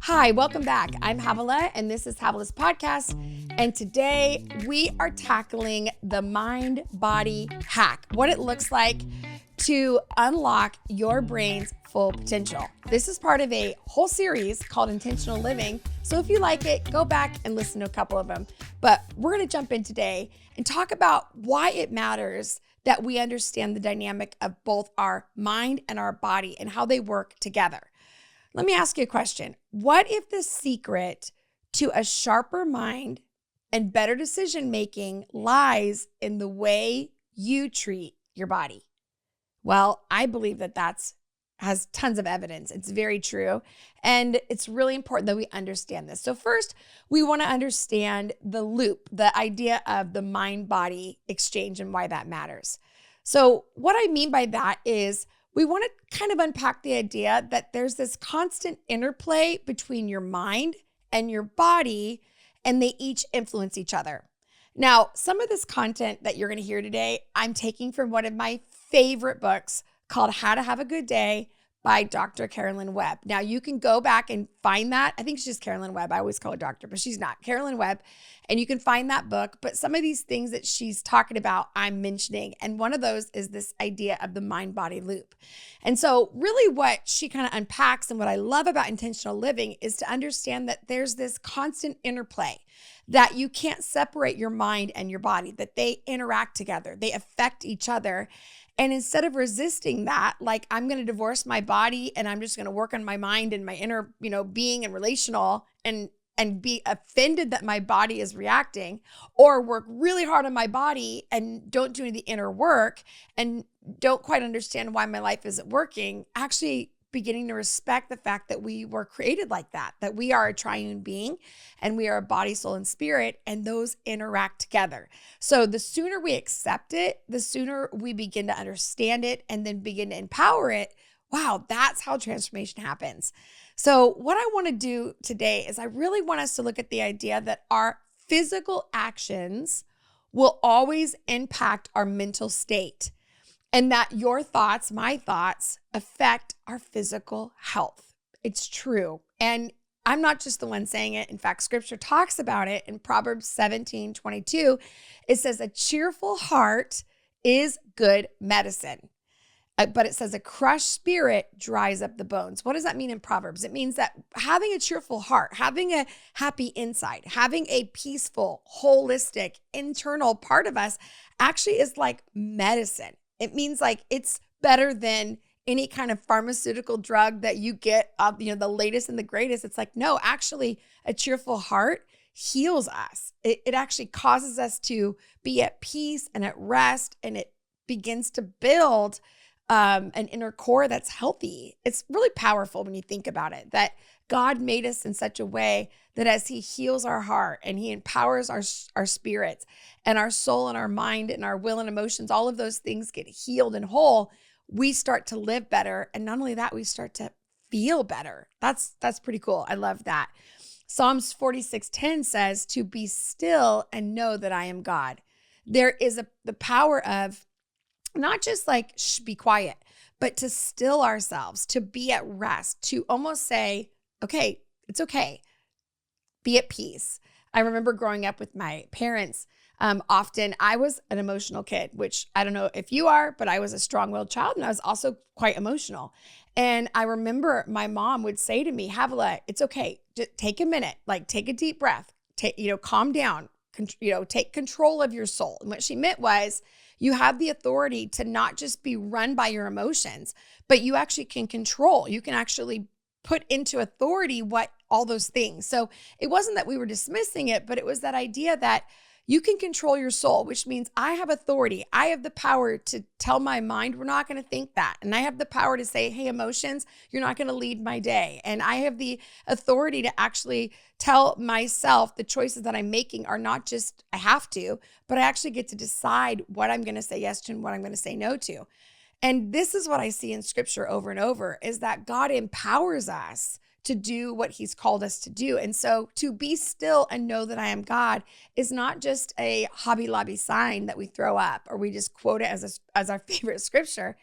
Hi, welcome back. I'm Havilah, and this is Havilah's podcast. And today we are tackling the mind-body hack, what it looks like to unlock your brain's full potential. This is part of a whole series called Intentional Living. So if you like it, go back and listen to a couple of them. But we're going to jump in today and talk about why it matters that we understand the dynamic of both our mind and our body and how they work together. Let me ask you a question. What if the secret to a sharper mind and better decision making lies in the way you treat your body? Well, I believe that has tons of evidence. It's very true. And it's really important that we understand this. So first, we want to understand the loop, the idea of the mind-body exchange and why that matters. So what I mean by that is we want to kind of unpack the idea that there's this constant interplay between your mind and your body, and they each influence each other. Now, some of this content that you're going to hear today, I'm taking from one of my favorite books called How to Have a Good Day by Dr. Carolyn Webb. Now, you can go back and find that. I think she's just Carolyn Webb. I always call her doctor, but she's not. Carolyn Webb. And you can find that book. But some of these things that she's talking about, I'm mentioning. And one of those is this idea of the mind-body loop. And so really what she kind of unpacks and what I love about intentional living is to understand that there's this constant interplay, that you can't separate your mind and your body, that they interact together. They affect each other. And instead of resisting that, like I'm going to divorce my body and I'm just going to work on my mind and my inner, being and relational and be offended that my body is reacting, or work really hard on my body and don't do any of the inner work and don't quite understand why my life isn't working, actually beginning to respect the fact that we were created like that we are a triune being and we are a body, soul, and spirit, and those interact together. So the sooner we accept it, the sooner we begin to understand it and then begin to empower it. Wow, that's how transformation happens. So what I want to do today is I really want us to look at the idea that our physical actions will always impact our mental state, and that your thoughts, my thoughts, affect our physical health. It's true. And I'm not just the one saying it. In fact, scripture talks about it in Proverbs 17:22. It says, a cheerful heart is good medicine. But it says a crushed spirit dries up the bones. What does that mean in Proverbs? It means that having a cheerful heart, having a happy inside, having a peaceful, holistic, internal part of us actually is like medicine. It means like it's better than any kind of pharmaceutical drug that you get, the latest and the greatest. It's like, no, actually a cheerful heart heals us. It actually causes us to be at peace and at rest, and it begins to build an inner core that's healthy. It's really powerful when you think about it, that God made us in such a way that as he heals our heart and he empowers our spirits and our soul and our mind and our will and emotions, all of those things get healed and whole, we start to live better. And not only that, we start to feel better. That's pretty cool. I love that. Psalms 46:10 says to be still and know that I am God. There is the power of not just like, be quiet, but to still ourselves, to be at rest, to almost say, okay, it's okay. Be at peace. I remember growing up with my parents. Often I was an emotional kid, which I don't know if you are, but I was a strong-willed child and I was also quite emotional. And I remember my mom would say to me, Havilah, it's okay. Just take a minute, like take a deep breath, calm down, take control of your soul. And what she meant was, you have the authority to not just be run by your emotions, but you actually can control. You can actually put into authority all those things. So it wasn't that we were dismissing it, but it was that idea that you can control your soul, which means I have authority. I have the power to tell my mind, we're not going to think that. And I have the power to say, hey, emotions, you're not going to lead my day. And I have the authority to actually tell myself the choices that I'm making are not just I have to, but I actually get to decide what I'm going to say yes to and what I'm going to say no to. And this is what I see in scripture over and over, is that God empowers us to do what he's called us to do. And so to be still and know that I am God is not just a Hobby Lobby sign that we throw up or we just quote it as our favorite scripture,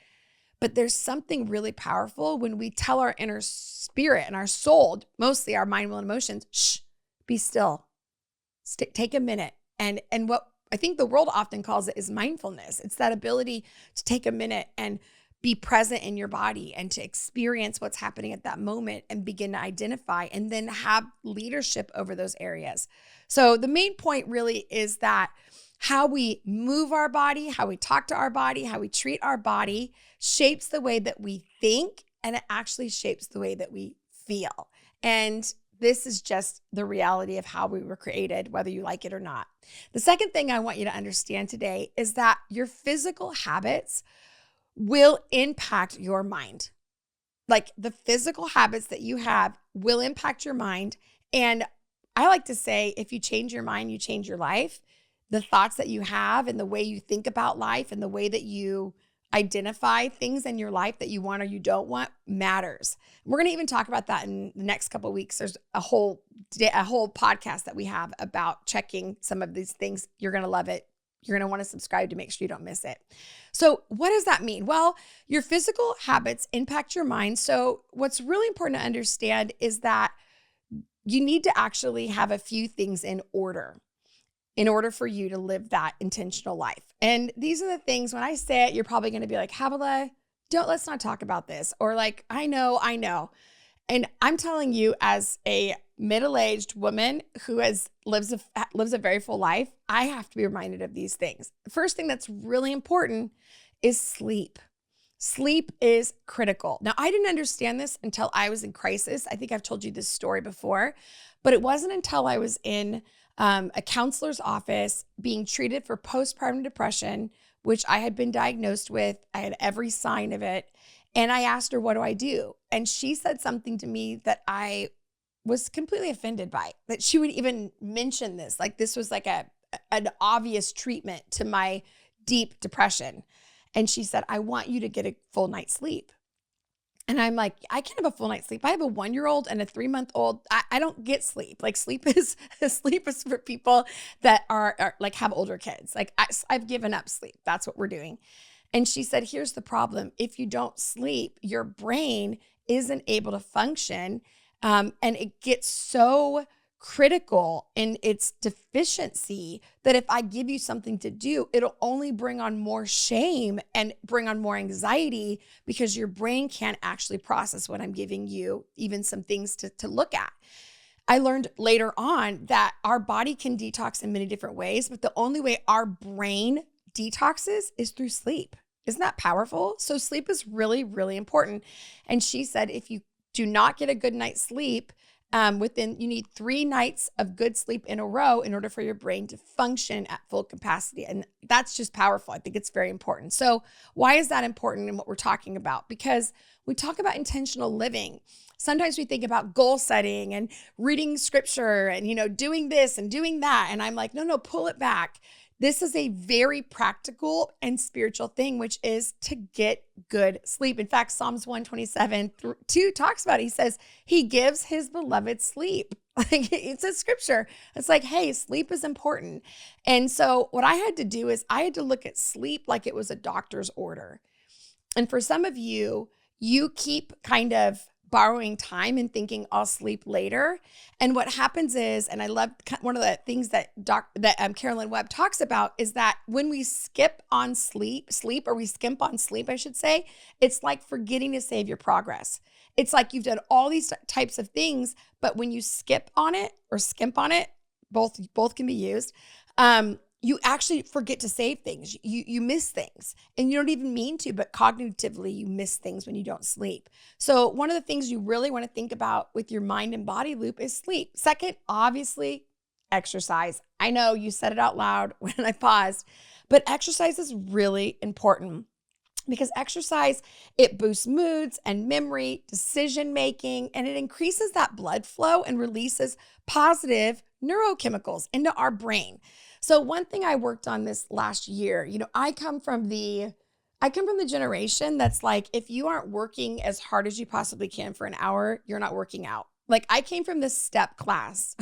But there's something really powerful when we tell our inner spirit and our soul, mostly our mind, will, and emotions, shh, be still. Take a minute. And what I think the world often calls it is mindfulness. It's that ability to take a minute and be present in your body and to experience what's happening at that moment and begin to identify and then have leadership over those areas. So the main point really is that how we move our body, how we talk to our body, how we treat our body shapes the way that we think, and it actually shapes the way that we feel. And this is just the reality of how we were created, whether you like it or not. The second thing I want you to understand today is that your physical habits will impact your mind. Like the physical habits that you have will impact your mind. And I like to say, if you change your mind, you change your life. The thoughts that you have and the way you think about life and the way that you identify things in your life that you want or you don't want matters. We're going to even talk about that in the next couple of weeks. There's a whole podcast that we have about checking some of these things. You're going to love it. You're going to want to subscribe to make sure you don't miss it. So what does that mean? Well, your physical habits impact your mind. So what's really important to understand is that you need to actually have a few things in order for you to live that intentional life. And these are the things, when I say it, you're probably going to be like, Havilah, let's not talk about this. Or like, I know. And I'm telling you, as a middle-aged woman who lives a very full life, I have to be reminded of these things. The first thing that's really important is sleep. Sleep is critical. Now, I didn't understand this until I was in crisis. I think I've told you this story before, but it wasn't until I was in a counselor's office being treated for postpartum depression, which I had been diagnosed with. I had every sign of it. And I asked her, what do I do? And she said something to me that I was completely offended by, that she would even mention this. Like this was like an obvious treatment to my deep depression. And she said, I want you to get a full night's sleep. And I'm like, I can't have a full night's sleep. I have a 1-year-old and a 3-month-old. I don't get sleep. Like sleep is for people that are like have older kids. Like I've given up sleep. That's what we're doing. And she said, here's the problem. If you don't sleep, your brain isn't able to function. And it gets so critical in its deficiency that if I give you something to do, it'll only bring on more shame and bring on more anxiety because your brain can't actually process what I'm giving you, even some things to look at. I learned later on that our body can detox in many different ways, but the only way our brain detoxes is through sleep. Isn't that powerful? So sleep is really, really important. And she said, if you do not get a good night's sleep, you need 3 nights of good sleep in a row in order for your brain to function at full capacity. And that's just powerful. I think it's very important. So why is that important in what we're talking about? Because we talk about intentional living. Sometimes we think about goal setting and reading scripture and, doing this and doing that. And I'm like, no, pull it back. This is a very practical and spiritual thing, which is to get good sleep. In fact, Psalms 127:2 talks about it. He says, he gives his beloved sleep. Like it's a scripture. It's like, hey, sleep is important. And so what I had to do is I had to look at sleep like it was a doctor's order. And for some of you, you keep kind of borrowing time and thinking I'll sleep later. And what happens is, and I love one of the things that Carolyn Webb talks about is that when we skip on sleep, or we skimp on sleep, I should say, it's like forgetting to save your progress. It's like you've done all these types of things, but when you skip on it or skimp on it, both can be used. You actually forget to save things. You miss things and you don't even mean to, but cognitively you miss things when you don't sleep. So one of the things you really want to think about with your mind and body loop is sleep. Second, obviously, exercise. I know you said it out loud when I paused, but exercise is really important because exercise, it boosts moods and memory, decision-making, and it increases that blood flow and releases positive neurochemicals into our brain. So one thing I worked on this last year, I come from the generation that's like, if you aren't working as hard as you possibly can for an hour, you're not working out. Like I came from this step class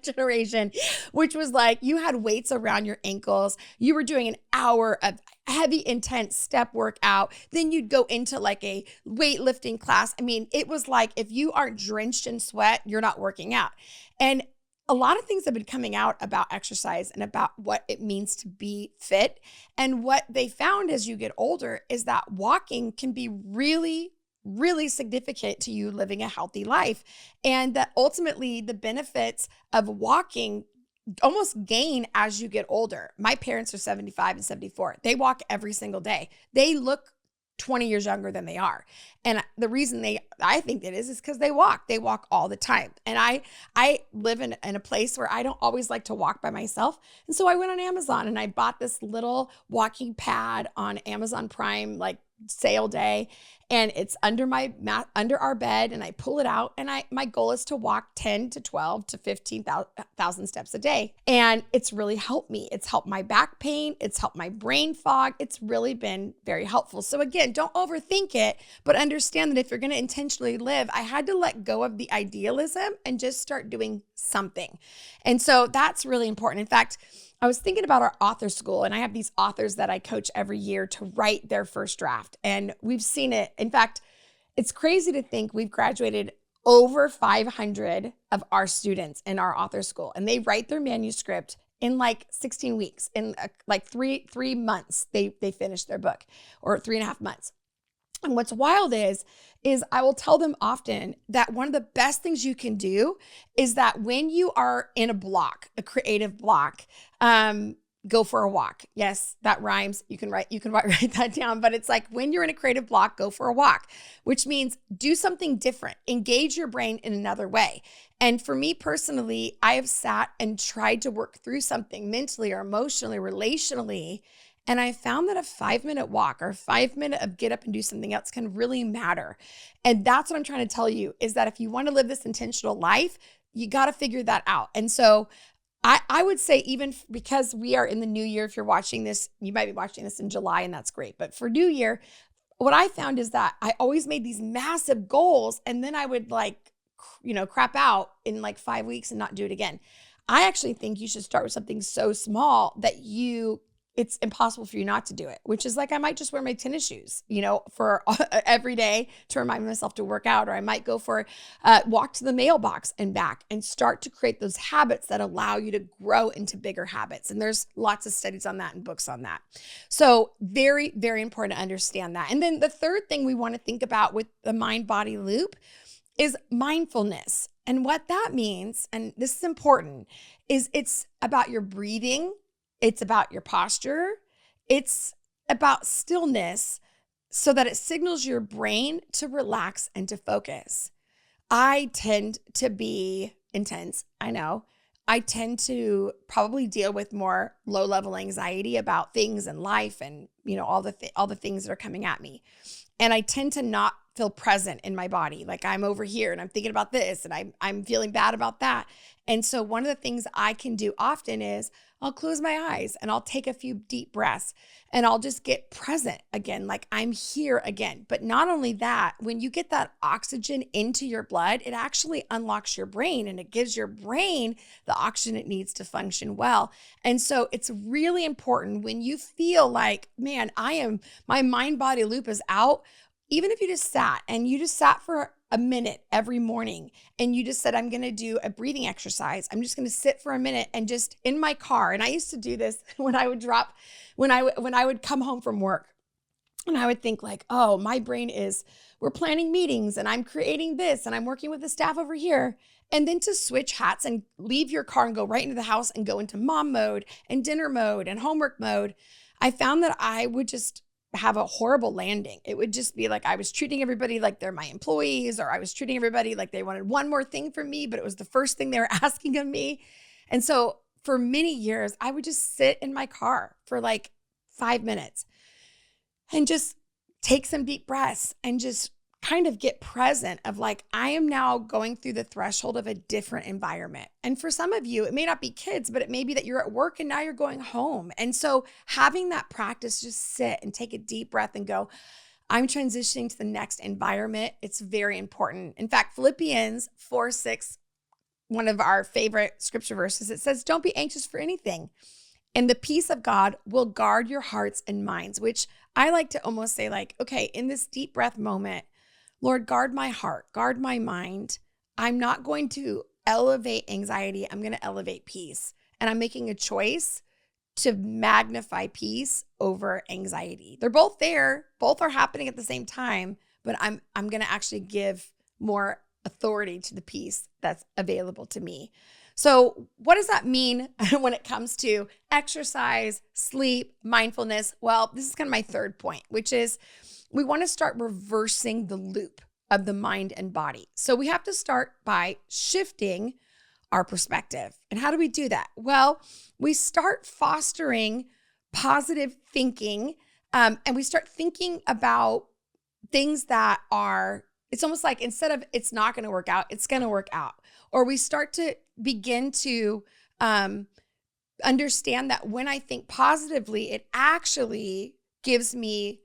generation, which was like you had weights around your ankles. You were doing an hour of heavy, intense step workout. Then you'd go into like a weightlifting class. I mean, it was like if you aren't drenched in sweat, you're not working out. And a lot of things have been coming out about exercise and about what it means to be fit. And what they found as you get older is that walking can be really significant to you living a healthy life. And that ultimately the benefits of walking almost gain as you get older. My parents are 75 and 74. They walk every single day. They look 20 years younger than they are. And the reason I think it is because they walk all the time. And I live in a place where I don't always like to walk by myself. And so I went on Amazon and I bought this little walking pad on Amazon Prime, like sale day. And it's under our bed, and I pull it out, and my goal is to walk 10 to 12 to 15,000 steps a day. And it's really helped me. It's helped my back pain. It's helped my brain fog. It's really been very helpful. So again, don't overthink it, but understand that if you're going to intentionally live, I had to let go of the idealism and just start doing something. And so that's really important. In fact, I was thinking about our author school, and I have these authors that I coach every year to write their first draft. And we've seen it. In fact, it's crazy to think we've graduated over 500 of our students in our author school, and they write their manuscript in like 16 weeks. In like three months, they finish their book, or 3.5 months. And what's wild is I will tell them often that one of the best things you can do is that when you are in a block, a creative block, go for a walk. Yes, that rhymes. You can write that down, but it's like when you're in a creative block, go for a walk, which means do something different, engage your brain in another way. And for me personally, I have sat and tried to work through something mentally or emotionally, relationally. And I found that a 5-minute walk or 5 minute of get up and do something else can really matter. And that's what I'm trying to tell you is that if you want to live this intentional life, you got to figure that out. And so I would say, even because we are in the new year, if you're watching this, you might be watching this in July, and that's great. But for New Year, what I found is that I always made these massive goals, and then I would crap out in like 5 weeks and not do it again. I actually think you should start with something so small that it's impossible for you not to do it, which is like, I might just wear my tennis shoes, for every day to remind myself to work out, or I might go for a walk to the mailbox and back and start to create those habits that allow you to grow into bigger habits. And there's lots of studies on that and books on that. So very, very important to understand that. And then the third thing we want to think about with the mind-body loop is mindfulness. And what that means, and this is important, is it's about your breathing. It's about your posture. It's about stillness so that it signals your brain to relax and to focus. I tend to be intense. I know. I tend to probably deal with more low-level anxiety about things in life and, all the things that are coming at me. And I tend to not feel present in my body. Like I'm over here and I'm thinking about this and I'm feeling bad about that. And so one of the things I can do often is I'll close my eyes and I'll take a few deep breaths and I'll just get present again, like I'm here again. But not only that, when you get that oxygen into your blood, it actually unlocks your brain and it gives your brain the oxygen it needs to function well. And so it's really important when you feel like, man, my mind-body loop is out. Even if you just sat for a minute every morning and you just said, I'm going to do a breathing exercise. I'm just going to sit for a minute and just in my car. And I used to do this when I would come home from work, and I would think like, oh, my brain we're planning meetings and I'm creating this and I'm working with the staff over here. And then to switch hats and leave your car and go right into the house and go into mom mode and dinner mode and homework mode, I found that I would just have a horrible landing. It would just be like I was treating everybody like they're my employees, or I was treating everybody like they wanted one more thing from me, but it was the first thing they were asking of me. And so for many years, I would just sit in my car for like 5 minutes and just take some deep breaths and just kind of get present of like, I am now going through the threshold of a different environment. And for some of you, it may not be kids, but it may be that you're at work and now you're going home. And so having that practice, just sit and take a deep breath and go, I'm transitioning to the next environment. It's very important. In fact, Philippians 4:6, one of our favorite scripture verses, it says, don't be anxious for anything. And the peace of God will guard your hearts and minds, which I like to almost say like, okay, in this deep breath moment, Lord, guard my heart, guard my mind. I'm not going to elevate anxiety. I'm going to elevate peace. And I'm making a choice to magnify peace over anxiety. They're both there. Both are happening at the same time, but I'm going to actually give more authority to the peace that's available to me. So what does that mean when it comes to exercise, sleep, mindfulness? Well, this is kind of my third point, which is we want to start reversing the loop of the mind and body. So we have to start by shifting our perspective. And how do we do that? Well, we start fostering positive thinking, and we start thinking about things that are, it's almost like instead of it's not going to work out, it's going to work out. Or we start to begin to understand that when I think positively, it actually gives me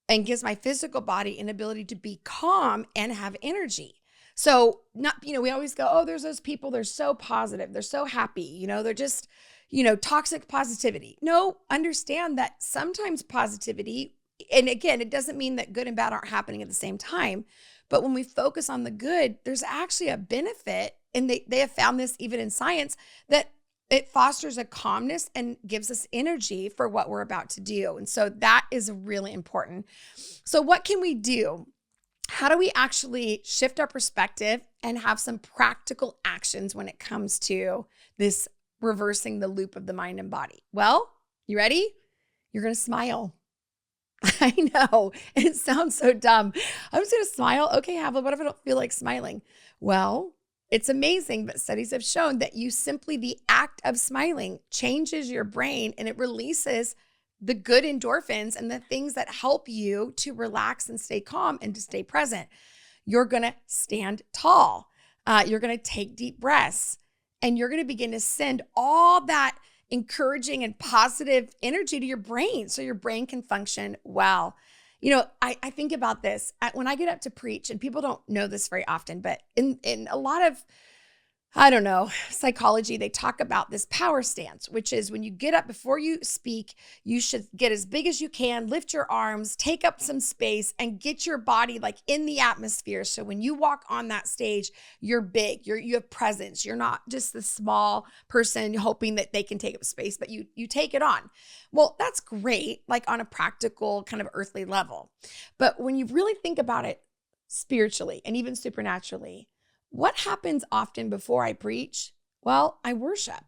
and gives my physical body an ability to be calm and have energy. So we always go, oh, there's those people, they're so positive, they're so happy, they're just, toxic positivity. No, understand that sometimes positivity, and again, it doesn't mean that good and bad aren't happening at the same time, but when we focus on the good, there's actually a benefit, and they have found this even in science, that it fosters a calmness and gives us energy for what we're about to do. And so that is really important. So what can we do? How do we actually shift our perspective and have some practical actions when it comes to this reversing the loop of the mind and body? Well, you ready? You're going to smile. I know it sounds so dumb. I'm just going to smile. Okay, Havilah, what if I don't feel like smiling? Well, it's amazing, but studies have shown that the act of smiling changes your brain and it releases the good endorphins and the things that help you to relax and stay calm and to stay present. You're going to stand tall. You're going to take deep breaths, and you're going to begin to send all that encouraging and positive energy to your brain so your brain can function well. I think about this when I get up to preach, and people don't know this very often, but in a lot of, psychology, they talk about this power stance, which is when you get up before you speak, you should get as big as you can, lift your arms, take up some space, and get your body like in the atmosphere. So when you walk on that stage, you're big, you have presence. You're not just the small person hoping that they can take up space, but you take it on. Well, that's great, like on a practical kind of earthly level. But when you really think about it spiritually and even supernaturally, what happens often before I preach? Well, I worship.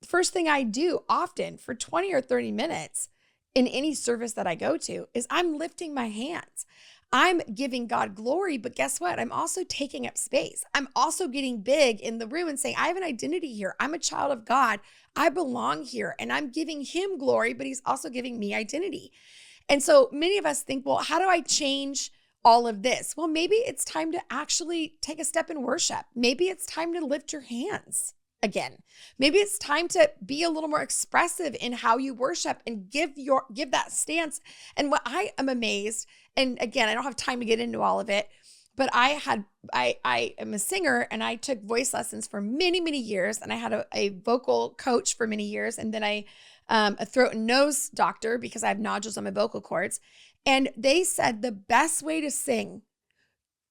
The first thing I do often for 20 or 30 minutes in any service that I go to is I'm lifting my hands. I'm giving God glory, but guess what? I'm also taking up space. I'm also getting big in the room and saying, I have an identity here. I'm a child of God. I belong here, and I'm giving him glory, but he's also giving me identity. And so many of us think, well, how do I change all of this? Well, maybe it's time to actually take a step in worship. Maybe it's time to lift your hands again. Maybe it's time to be a little more expressive in how you worship and give that stance. And what I am amazed, and again, I don't have time to get into all of it, but I am a singer, and I took voice lessons for many, many years, and I had a vocal coach for many years, and then a throat and nose doctor because I have nodules on my vocal cords. And they said the best way to sing,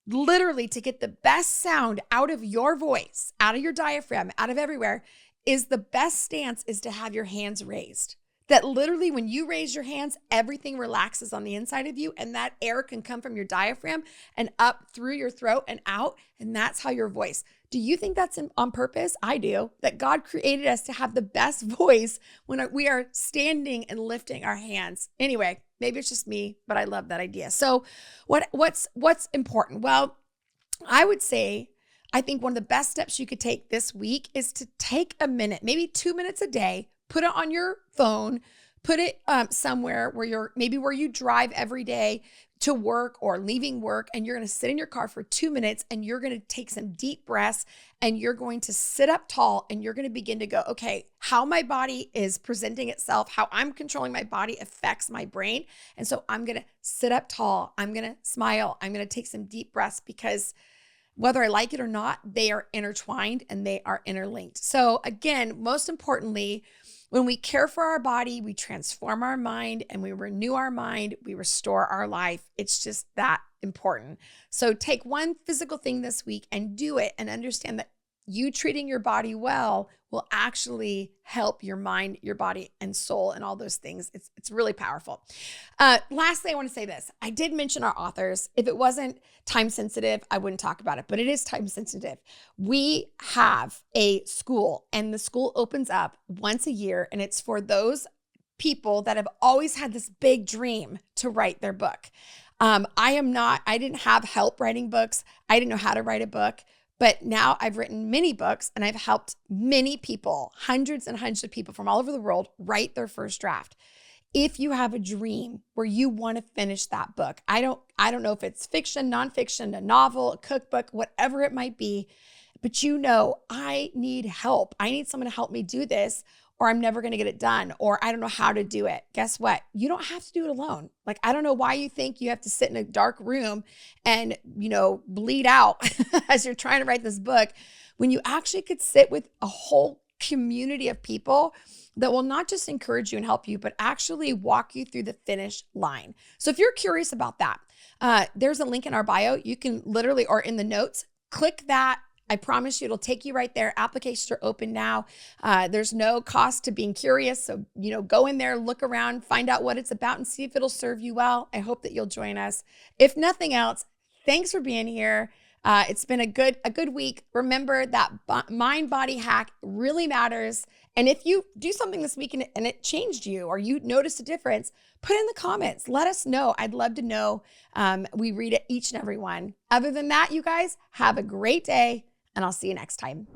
literally to get the best sound out of your voice, out of your diaphragm, out of everywhere, is the best stance is to have your hands raised. That literally when you raise your hands, everything relaxes on the inside of you, and that air can come from your diaphragm and up through your throat and out, and that's how your voice. Do you think that's on purpose? I do. That God created us to have the best voice when we are standing and lifting our hands. Anyway, maybe it's just me, but I love that idea. So what's important? Well, I would say, I think one of the best steps you could take this week is to take a minute, maybe 2 minutes a day, put it on your phone, Put it somewhere where where you drive every day to work or leaving work, and you're going to sit in your car for 2 minutes and you're going to take some deep breaths and you're going to sit up tall and you're going to begin to go, okay, how my body is presenting itself, how I'm controlling my body affects my brain. And so I'm going to sit up tall. I'm going to smile. I'm going to take some deep breaths, because whether I like it or not, they are intertwined and they are interlinked. So again, most importantly, when we care for our body, we transform our mind, and we renew our mind, we restore our life. It's just that important. So take one physical thing this week and do it, and understand that you treating your body well will actually help your mind, your body, and soul, and all those things. It's really powerful. Lastly, I want to say this. I did mention our authors. If it wasn't time sensitive, I wouldn't talk about it, but it is time sensitive. We have a school, and the school opens up once a year, and it's for those people that have always had this big dream to write their book. I didn't have help writing books. I didn't know how to write a book. But now I've written many books, and I've helped many people, hundreds and hundreds of people from all over the world, write their first draft. If you have a dream where you want to finish that book, I don't know if it's fiction, nonfiction, a novel, a cookbook, whatever it might be, but I need help. I need someone to help me do this, or I'm never going to get it done, or I don't know how to do it. Guess what? You don't have to do it alone. Like, I don't know why you think you have to sit in a dark room and, bleed out as you're trying to write this book, when you actually could sit with a whole community of people that will not just encourage you and help you, but actually walk you through the finish line. So if you're curious about that, there's a link in our bio. You can literally, or in the notes, click that. I promise you, it'll take you right there. Applications are open now. There's no cost to being curious. So, go in there, look around, find out what it's about, and see if it'll serve you well. I hope that you'll join us. If nothing else, thanks for being here. It's been a good week. Remember that mind-body hack really matters. And if you do something this week and it changed you, or you noticed a difference, put it in the comments. Let us know. I'd love to know. We read it, each and every one. Other than that, you guys, have a great day, and I'll see you next time.